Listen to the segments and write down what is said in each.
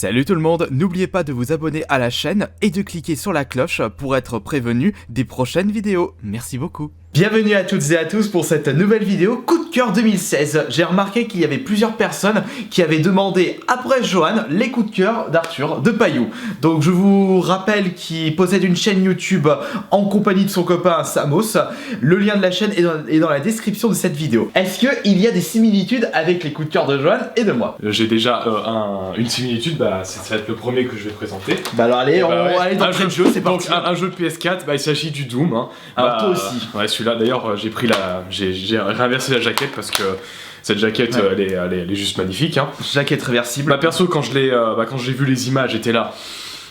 Salut tout le monde, n'oubliez pas de vous abonner à la chaîne et de cliquer sur la cloche pour être prévenu des prochaines vidéos. Merci beaucoup. Bienvenue à toutes et à tous pour cette nouvelle vidéo Coup de cœur 2016. J'ai remarqué qu'il y avait plusieurs personnes qui avaient demandé après Johan les coups de cœur d'Arthur de Paillou. Donc je vous rappelle qu'il possède une chaîne YouTube en compagnie de son copain Samos. Le lien de la chaîne est dans la description de cette vidéo. Est-ce qu'il y a des similitudes avec les coups de cœur de Johan et de moi? J'ai déjà une similitude, ça va être le premier que je vais présenter. Bah alors allez, on va aller dans le jeu, c'est parti. Donc un jeu de PS4, il s'agit du Doom. Hein. Alors toi aussi. Ouais, celui-là d'ailleurs j'ai réinversé la jaquette parce que cette jaquette elle est juste magnifique. Hein. Jaquette réversible. Bah perso quand j'ai vu les images j'étais là.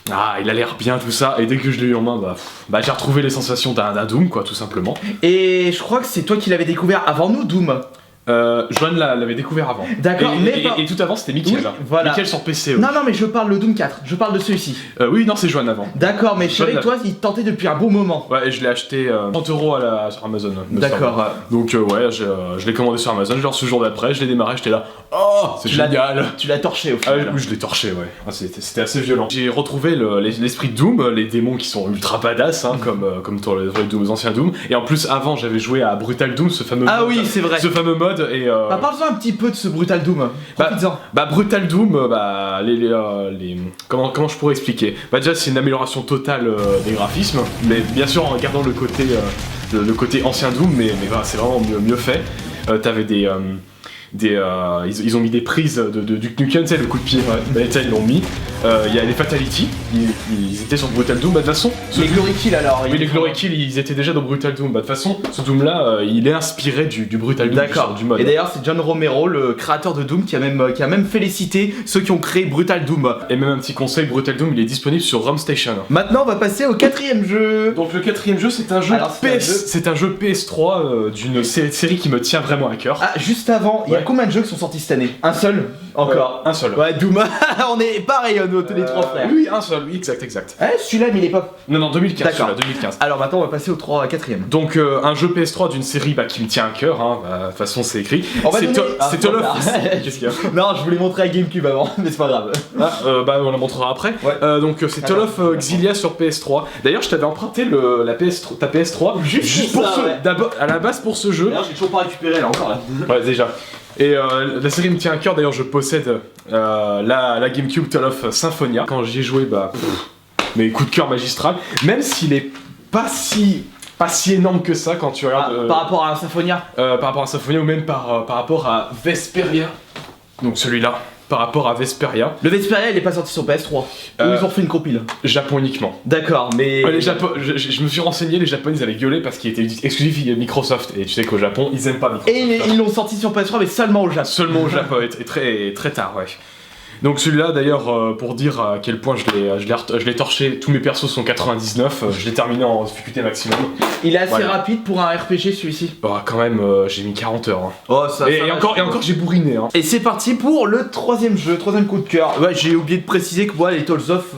Ah, il a l'air bien tout ça, et dès que je l'ai eu en main, j'ai retrouvé les sensations d'un Doom quoi, tout simplement. Et je crois que c'est toi qui l'avais découvert avant nous, Doom. Johan l'avait découvert avant. D'accord, et tout avant c'était Mickaël. Oui, voilà. Mickaël sur PC. Non, mais je parle de Doom 4, je parle de celui-ci. Oui, non, c'est Johan avant. D'accord, mais je savais que toi, il tentait depuis un bon moment. Ouais, et je l'ai acheté 30€ sur Amazon. D'accord. Donc, je l'ai commandé sur Amazon, genre ce jour d'après, je l'ai démarré, j'étais là. Oh, c'est génial! Tu l'as torché au final. Oui, je l'ai torché, ouais. Ah, c'était assez violent. J'ai retrouvé l'esprit de Doom, les démons qui sont ultra badass, hein, comme dans les anciens Doom. Et en plus, avant, j'avais joué à Brutal Doom, ce fameux mode. Oui, c'est vrai. Ce fameux mode, et. Parle-en un petit peu de ce Brutal Doom. Brutal Doom, comment je pourrais expliquer? Déjà, c'est une amélioration totale des graphismes, mais bien sûr en gardant le côté ancien Doom, mais c'est vraiment mieux fait. T'avais ils ont mis des prises de Duke Nukem, tu sais, le coup de pied, ils l'ont mis. Il y a les Fatality, ils étaient sur Brutal Doom, de toute façon. Les Glory Kill alors. Oui, les Glory Kill, ils étaient déjà dans Brutal Doom. De toute façon, ce Doom là, il est inspiré du Brutal Doom. D'accord. Du mode. Et d'ailleurs, c'est John Romero, le créateur de Doom, qui a même félicité ceux qui ont créé Brutal Doom. Et même un petit conseil, Brutal Doom, il est disponible sur ROM Station. Maintenant, on va passer au quatrième jeu. Donc le quatrième jeu, c'est un jeu c'est un jeu PS3 d'une série qui me tient vraiment à cœur. Ah, juste avant, il y a combien de jeux qui sont sortis cette année? Un seul? Encore? Un seul. Ouais, Doom. On est pareil, les trois frères. Oui, un seul, oui, exact. Celui-là, mais il est pas. Non, 2015. D'accord. 2015. Alors maintenant, on va passer au 4ème. Donc, un jeu PS3 d'une série qui me tient à cœur, hein, de toute façon, c'est écrit. C'est Toll of. Qu'est-ce qu'il y a? Non, je voulais montrer à GameCube avant, mais c'est pas grave. On la montrera après. Ouais. Donc, c'est Toll of Xillia sur PS3. D'ailleurs, je t'avais emprunté ta PS3 juste pour à la base pour ce jeu. D'ailleurs, j'ai toujours pas récupéré là, encore là. Ouais, déjà. Et la série me tient à cœur, d'ailleurs je possède la GameCube Toll of Symphonia. Quand j'y ai joué, mais coup de cœur magistral, même s'il est pas si énorme que ça quand tu regardes... par rapport à Symphonia par rapport à Symphonia ou même par rapport à Vesperia. Donc celui-là, par rapport à Vesperia. Le Vesperia il est pas sorti sur PS3, ou ils ont fait une compile? Japon uniquement. D'accord, mais... je me suis renseigné, les Japonais ils avaient gueulé parce qu'il était exclusif Microsoft, et tu sais qu'au Japon ils aiment pas Microsoft. Et ils l'ont sorti sur PS3 mais seulement au Japon. Seulement au Japon, et très tard, ouais. Donc celui-là d'ailleurs, pour dire à quel point je l'ai torché, tous mes persos sont 99, je l'ai terminé en difficulté maximum. Il est assez rapide pour un RPG celui-ci. Quand même, j'ai mis 40 heures. Hein. Oh, et encore j'ai bourriné. Hein. Et c'est parti pour le troisième coup de cœur. Ouais, j'ai oublié de préciser que moi les Tales of,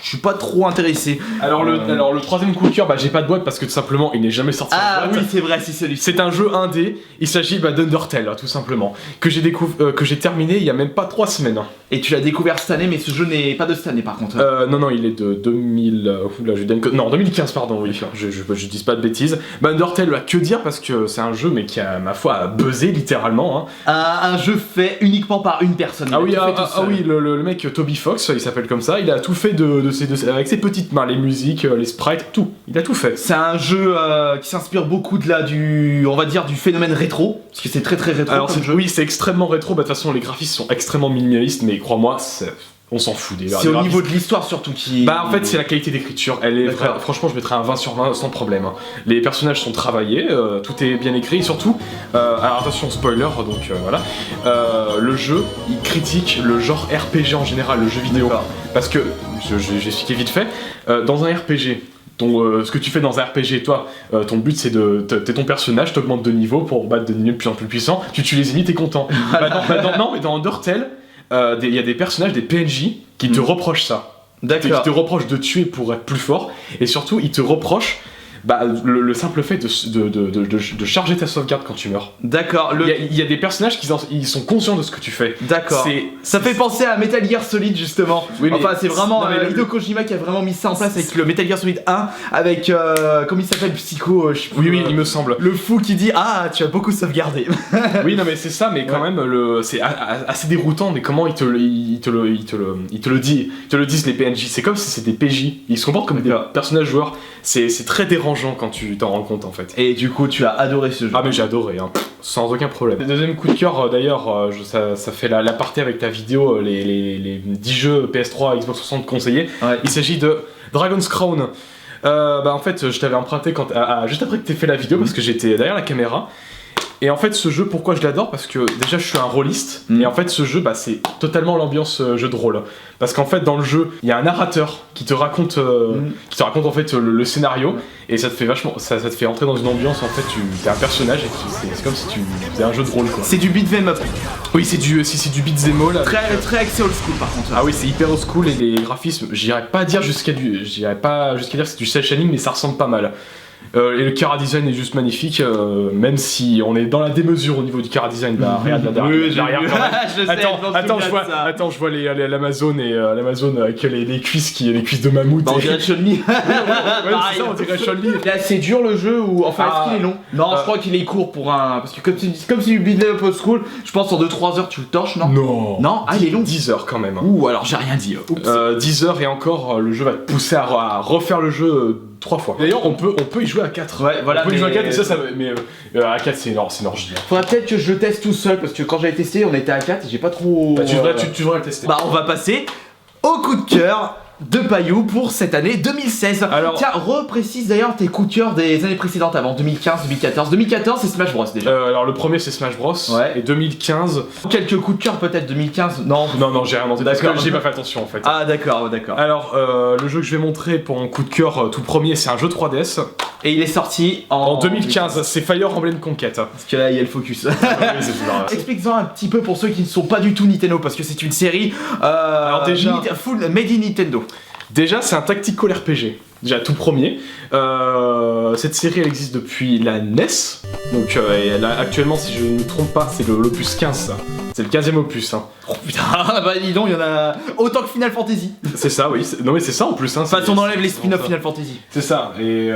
je suis pas trop intéressé. Alors le troisième coup de cœur, j'ai pas de boîte parce que tout simplement il n'est jamais sorti en boîte. Oui c'est vrai, c'est celui-ci. C'est un jeu indé, il s'agit d'Undertale tout simplement, que j'ai terminé il y a même pas 3 semaines. Et tu l'as découvert cette année, mais ce jeu n'est pas de cette année par contre. Non, il est de 2015, pardon, oui, je dis pas de bêtises. Undertale, que dire, parce que c'est un jeu, mais qui a, ma foi, buzzé littéralement. Hein. Un jeu fait uniquement par une personne. Oui, le mec Toby Fox, il s'appelle comme ça, il a tout fait avec ses petites mains, les musiques, les sprites, tout. Il a tout fait. C'est un jeu qui s'inspire beaucoup du phénomène rétro, parce que c'est très rétro. Alors, comme jeu. Oui, c'est extrêmement rétro, de toute façon, les graphismes sont extrêmement minimalistes, mais crois-moi, on s'en fout des C'est au niveau de l'histoire surtout qui... en fait c'est la qualité d'écriture, elle est franchement je mettrais un 20 sur 20 sans problème. Les personnages sont travaillés, tout est bien écrit, et surtout, alors attention spoiler, donc voilà, le jeu il critique le genre RPG en général, le jeu vidéo, parce que, j'ai expliqué vite fait, dans un RPG, ce que tu fais dans un RPG, toi, ton but c'est t'es ton personnage, t'augmentes de niveau pour battre des ennemis de plus en plus puissants, tu tues les ennemis, t'es content. Non, mais dans Undertale, il y a des personnages, des PNJ, qui te reprochent ça. D'accord. Qui te reprochent de tuer pour être plus fort, et surtout ils te reprochent Bah, le simple fait de charger ta sauvegarde quand tu meurs. D'accord. Il y a des personnages ils sont conscients de ce que tu fais. D'accord. Ça fait penser à Metal Gear Solid justement. Oui, enfin, c'est vraiment Hideo Kojima qui a vraiment mis ça en place avec le Metal Gear Solid 1, avec comment il s'appelle, Psycho. Oui, il me semble. Le fou qui dit ah, tu as beaucoup sauvegardé. Oui, non, mais c'est ça, mais quand même, c'est assez déroutant. Mais comment ils te le disent les PNJ. C'est comme si c'était des PJ. Ils se comportent comme des personnages joueurs. C'est très dérangeant quand tu t'en rends compte en fait. Et du coup, tu as adoré ce jeu. Ah, mais j'ai adoré, hein. Sans aucun problème. Le deuxième coup de cœur, d'ailleurs, ça fait l'aparté avec ta vidéo, les 10 jeux PS3, Xbox 360 conseillés. Ouais. Il s'agit de Dragon's Crown. En fait, je t'avais emprunté juste après que t'aies fait la vidéo parce que j'étais derrière la caméra. Et en fait, ce jeu, pourquoi je l'adore? Parce que déjà, je suis un rôliste. Et en fait, ce jeu, c'est totalement l'ambiance jeu de rôle. Parce qu'en fait, dans le jeu, il y a un narrateur qui te raconte, en fait le scénario. Et ça te fait ça te fait entrer dans une ambiance. En fait, t'es un personnage et c'est comme si tu faisais un jeu de rôle, quoi. C'est du beat'em up. Oui, c'est du beat'em all. Très axé old school, par contre. Ah oui, c'est hyper old school et les graphismes, j'irais pas dire jusqu'à dire que c'est du cel shading, mais ça ressemble pas mal. Et le chara design est juste magnifique, même si on est dans la démesure au niveau du chara design. Bah, regarde là derrière. Attends, je vois l'Amazon et l'Amazon avec les cuisses de mammouth. On dirait Chun-Li. Ouais, c'est ça, on dirait Chun-Li. C'est dur le jeu ou enfin est-ce qu'il est long? Non, je crois qu'il est court pour un. Parce que comme c'est du beat'em up old school, je pense en 2-3 heures tu le torches, non? Non, il est long. 10 heures quand même. Ouh, alors j'ai rien dit. 10 heures et encore, le jeu va te pousser à refaire le jeu 3 fois. D'ailleurs, on peut y jouer à 4. Ouais, voilà. On peut y jouer à 4 et mais à 4 c'est une orgie. Faudrait peut-être que je le teste tout seul parce que quand j'avais testé, on était à 4 et j'ai pas trop. Bah, tu devrais le tester. Bah, on va passer au coup de cœur de Payou pour cette année 2016. Alors, tiens, reprécise d'ailleurs tes coups de cœur des années précédentes avant 2015, 2014. 2014 c'est Smash Bros déjà. Alors le premier c'est Smash Bros. Ouais. Et 2015. Quelques coups de cœur peut-être 2015. Non, j'ai rien monté parce que j'ai pas fait attention en fait. Ah d'accord. Alors le jeu que je vais montrer pour mon coup de cœur tout premier, c'est un jeu 3DS. Et il est sorti en 2015, c'est Fire Emblem Conquest. Parce que là il y a le focus. Explique-en un petit peu pour ceux qui ne sont pas du tout Nintendo parce que c'est une série alors déjà full made in Nintendo. Déjà, c'est un tactical RPG. Déjà, tout premier. Cette série, elle existe depuis la NES. Donc, actuellement, si je ne me trompe pas, c'est l'opus 15, ça. C'est le 15e opus. Hein. Oh putain, bah dis donc, il y en a autant que Final Fantasy. C'est ça, oui. Non, mais c'est ça en plus. Hein. Enfin, on enlève les spin-off Final Fantasy. C'est ça. Et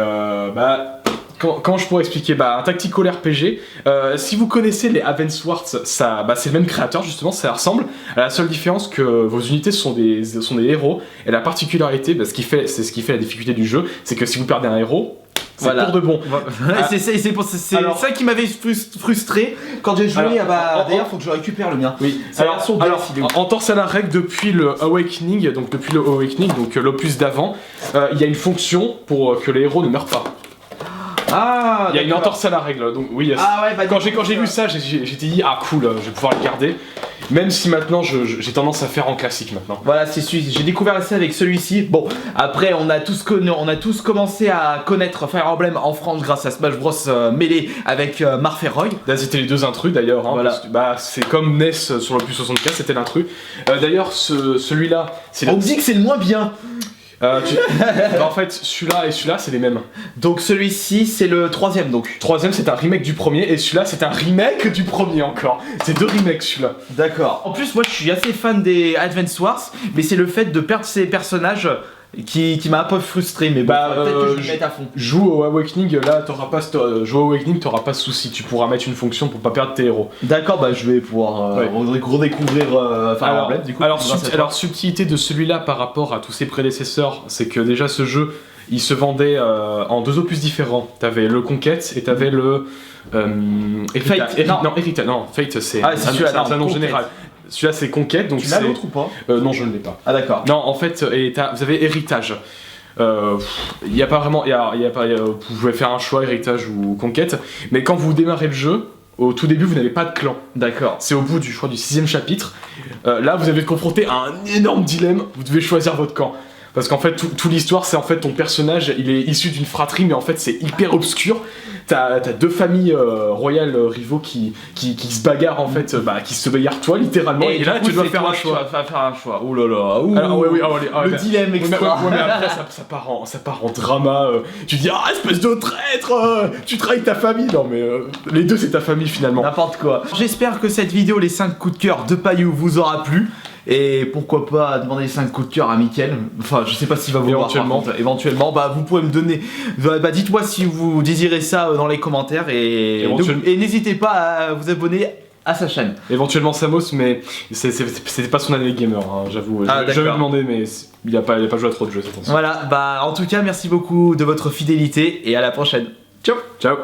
comment je pourrais expliquer? Un tactical RPG. Si vous connaissez les Advance Wars, c'est le même créateur justement, ça ressemble. À la seule différence que vos unités sont des héros. Et la particularité, c'est ce qui fait la difficulté du jeu, c'est que si vous perdez un héros, c'est pour de bon. C'est ça qui m'avait frustré quand j'ai joué. D'ailleurs, faut que je récupère le mien. Oui. En torse à la règle depuis le Awakening, donc l'opus d'avant, il y a une fonction pour que les héros ne meurent pas. Ah, il y a une entorse à la règle, donc oui. Quand j'ai vu ça, j'étais dit cool, je vais pouvoir le garder. Même si maintenant j'ai tendance à faire en classique maintenant. Voilà, j'ai découvert ça avec celui-ci. Bon, après on a tous commencé à connaître Fire Emblem en France grâce à Smash Bros Melee avec Marth et Roy. Là c'était les deux intrus d'ailleurs. Hein, voilà. C'est comme NES sur le plus 64, c'était l'intrus. D'ailleurs celui-là, on me dit que c'est le moins bien. En fait, celui-là et celui-là, c'est les mêmes. Donc celui-ci, c'est le troisième donc. Troisième, c'est un remake du premier, et celui-là, c'est un remake du premier encore. C'est deux remakes, celui-là. D'accord. En plus, moi, je suis assez fan des Advance Wars, mais c'est le fait de perdre ces personnages qui m'a un peu frustré, mais peut-être que je vais mettre à fond. Joue au Awakening, là, t'auras pas ce souci. Tu pourras mettre une fonction pour pas perdre tes héros. D'accord, je vais pouvoir redécouvrir Fire Emblem du coup. Alors, subtilité de celui-là par rapport à tous ses prédécesseurs, c'est que déjà ce jeu, il se vendait en deux opus différents. T'avais le Conquest et t'avais le Fate. Fate c'est un nom général. Celui-là c'est Conquête, donc tu l'as l'autre ou pas? Non, je ne l'ai pas. Ah d'accord. Non, en fait, vous avez Héritage. Il n'y a pas vraiment, vous pouvez faire un choix, Héritage ou Conquête, mais quand vous démarrez le jeu, au tout début, vous n'avez pas de clan. D'accord. C'est au bout du 6e chapitre. Là, vous avez confronté à un énorme dilemme. Vous devez choisir votre camp. Parce qu'en fait, toute l'histoire, c'est en fait ton personnage, il est issu d'une fratrie, mais en fait, c'est hyper obscur. T'as deux familles royales rivaux qui se bagarrent en fait, qui se bagarrent toi littéralement. Et là, tu dois faire un choix. Tu vas faire un choix. Ouh là là. Ouh. Alors, Le dilemme extra. Mais après, ça part en drama. Tu dis, ah, espèce de traître, tu trahis ta famille. Non, mais les deux, c'est ta famille finalement. N'importe quoi. J'espère que cette vidéo, les 5 coups de cœur de Payou, vous aura plu. Et pourquoi pas demander 5 coups de cœur à Mickaël. Enfin, je sais pas s'il va vous éventuellement. voir. Éventuellement, vous pouvez me donner. Dites-moi si vous désirez ça dans les commentaires. Et n'hésitez pas à vous abonner à sa chaîne. Éventuellement Samos, mais c'était pas son année gamer, hein, j'avoue. J'avais demandé, mais il a pas joué à trop de jeux cette fois. Voilà, en tout cas, merci beaucoup de votre fidélité et à la prochaine. Ciao. Ciao.